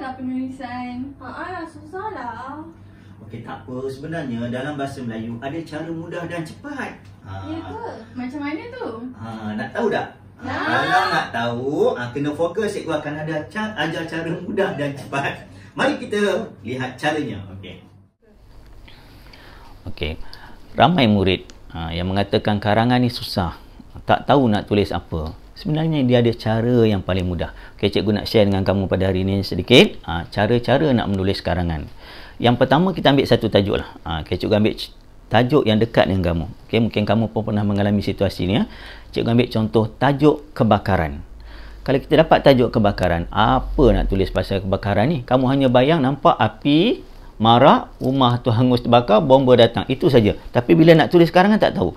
lah penulisan. Susah lah. Okey, tak apa. Sebenarnya dalam bahasa Melayu ada cara mudah dan cepat. Ya ke? Macam mana tu? Nak tahu tak? Kalau nak tahu, kena fokus. Cikgu akan ada ajar cara mudah dan cepat. Mari kita lihat caranya. Okey. Ramai murid yang mengatakan karangan ni susah. Tak tahu nak tulis apa. Sebenarnya dia ada cara yang paling mudah. Okey, cikgu nak share dengan kamu pada hari ini sedikit cara-cara nak menulis karangan. Yang pertama, kita ambil satu tajuk lah. Okey, cikgu ambil tajuk yang dekat dengan kamu. Okey, mungkin kamu pun pernah mengalami situasi ni. Cikgu ambil contoh tajuk kebakaran. Kalau kita dapat tajuk kebakaran, apa nak tulis pasal kebakaran ni? Kamu hanya bayang nampak api, marak, rumah tu hangus terbakar, bomba datang. Itu saja. Tapi bila nak tulis karangan tak tahu.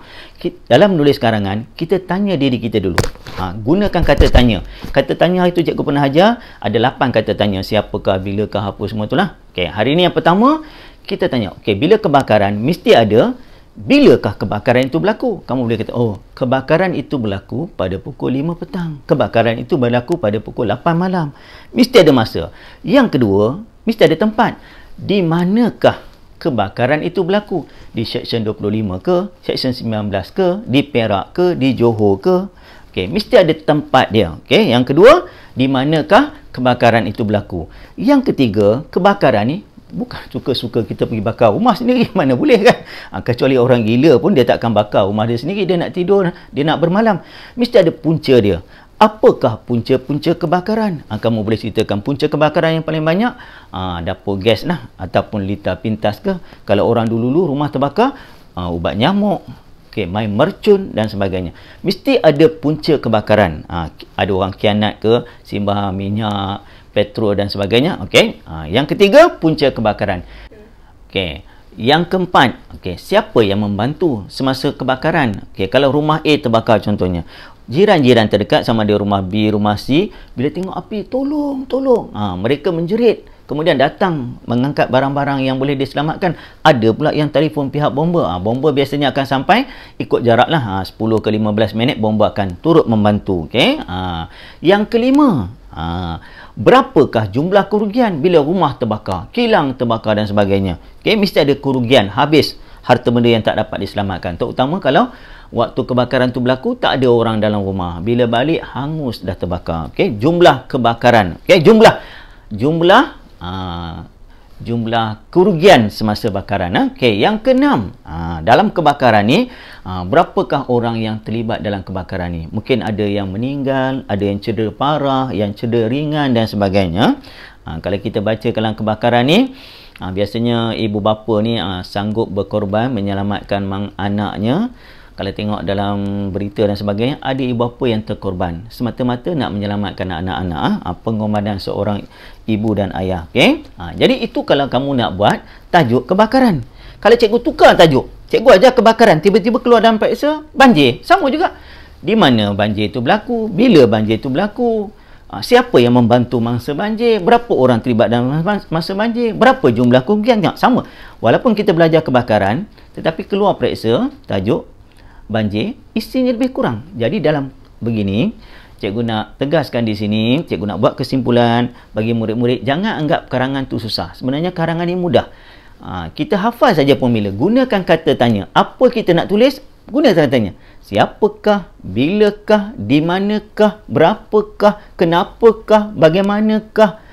Dalam menulis karangan, kita tanya diri kita dulu. Gunakan kata tanya. Kata tanya itu cikgu pernah ajar, ada 8 kata tanya. Siapakah, bilakah, apa semua itulah. Okey, hari ni yang pertama, kita tanya. Okey, bila kebakaran, mesti ada bilakah kebakaran itu berlaku. Kamu boleh kata, oh, kebakaran itu berlaku pada pukul 5 petang. Kebakaran itu berlaku pada pukul 8 malam. Mesti ada masa. Yang kedua, mesti ada tempat. Di manakah kebakaran itu berlaku? Di Seksyen 25 ke? Seksyen 19 ke? Di Perak ke? Di Johor ke? Okey, mesti ada tempat dia. Okey, yang kedua, di manakah kebakaran itu berlaku? Yang ketiga, kebakaran ni bukan suka-suka kita pergi bakar rumah sendiri, mana boleh kan? Kecuali orang gila pun dia takkan bakar rumah dia sendiri, dia nak tidur, dia nak bermalam. Mesti ada punca dia. Apakah punca-punca kebakaran? Kamu boleh ceritakan punca kebakaran yang paling banyak? Dapur gas lah, ataupun litar pintas ke? Kalau orang dulu rumah terbakar, ubat nyamuk, main mercun dan sebagainya. Mesti ada punca kebakaran. Ada orang khianat ke, simbah minyak, petrol dan sebagainya. Yang ketiga, punca kebakaran. Yang keempat, siapa yang membantu semasa kebakaran? Kalau rumah A terbakar contohnya, jiran-jiran terdekat sama ada rumah B, rumah C, bila tengok api, tolong. Mereka menjerit. Kemudian datang mengangkat barang-barang yang boleh diselamatkan. Ada pula yang telefon pihak bomba. Bomba biasanya akan sampai ikut jarak lah. 10 ke 15 minit bomba akan turut membantu. Yang kelima, berapakah jumlah kerugian bila rumah terbakar, kilang terbakar dan sebagainya. Mesti ada kerugian, habis harta benda yang tak dapat diselamatkan. Terutama kalau waktu kebakaran tu berlaku tak ada orang dalam rumah. Bila balik hangus dah terbakar. Jumlah kebakaran. Jumlah kerugian semasa bakaran. Yang keenam, dalam kebakaran ni, berapakah orang yang terlibat dalam kebakaran ni? Mungkin ada yang meninggal, ada yang cedera parah, yang cedera ringan dan sebagainya. Kalau kita baca dalam kebakaran ni, biasanya ibu bapa ni sanggup berkorban menyelamatkan anaknya. Kalau tengok dalam berita dan sebagainya, ada ibu bapa yang terkorban semata-mata nak menyelamatkan anak-anak. Pengorbanan seorang ibu dan ayah. Jadi itu kalau kamu nak buat tajuk kebakaran. Kalau cikgu tukar tajuk, cikgu ajar kebakaran, tiba-tiba keluar dalam periksa banjir, sama juga. Di mana banjir itu berlaku? Bila banjir itu berlaku? Siapa yang membantu masa banjir? Berapa orang terlibat dalam masa banjir? Berapa jumlah kerugian? Sama. Walaupun kita belajar kebakaran, tetapi keluar periksa tajuk banjir, isinya lebih kurang. Jadi dalam begini, cikgu nak tegaskan di sini, cikgu nak buat kesimpulan bagi murid-murid, jangan anggap karangan tu susah. Sebenarnya karangan ni mudah. Kita hafal saja formula. Gunakan kata tanya. Apa kita nak tulis? Gunakan kata tanya. Siapakah, bilakah, di manakah, berapakah, kenapakah, bagaimanakah.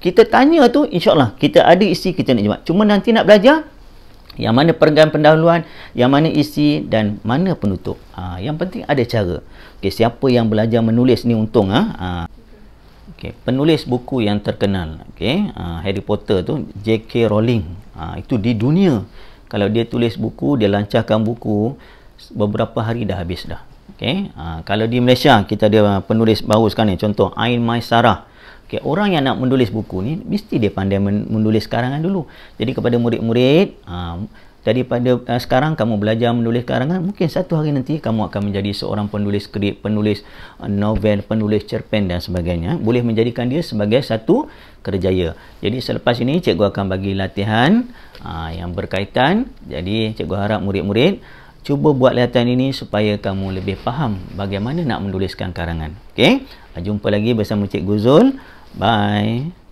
Kita tanya tu, insya-Allah kita ada isi kita nak jawab. Cuma nanti nak belajar yang mana perenggan pendahuluan, yang mana isi dan mana penutup. Yang penting ada cara. Siapa yang belajar menulis ni untung. Penulis buku yang terkenal, Harry Potter tu, J.K. Rowling. Itu di dunia. Kalau dia tulis buku, dia lancarkan buku, beberapa hari dah habis dah. Kalau di Malaysia, kita ada penulis baru sekarang ni, contoh Ain Maisarah. Orang yang nak menulis buku ni mesti dia pandai menulis karangan dulu. Jadi kepada murid-murid, daripada sekarang kamu belajar menulis karangan, mungkin satu hari nanti kamu akan menjadi seorang penulis skrip, penulis novel, penulis cerpen dan sebagainya. Boleh menjadikan dia sebagai satu kerjaya. Jadi selepas ini cikgu akan bagi latihan yang berkaitan. Jadi cikgu harap murid-murid cuba buat latihan ini supaya kamu lebih faham bagaimana nak menuliskan karangan. Jumpa lagi bersama Cikgu Zul. Bye.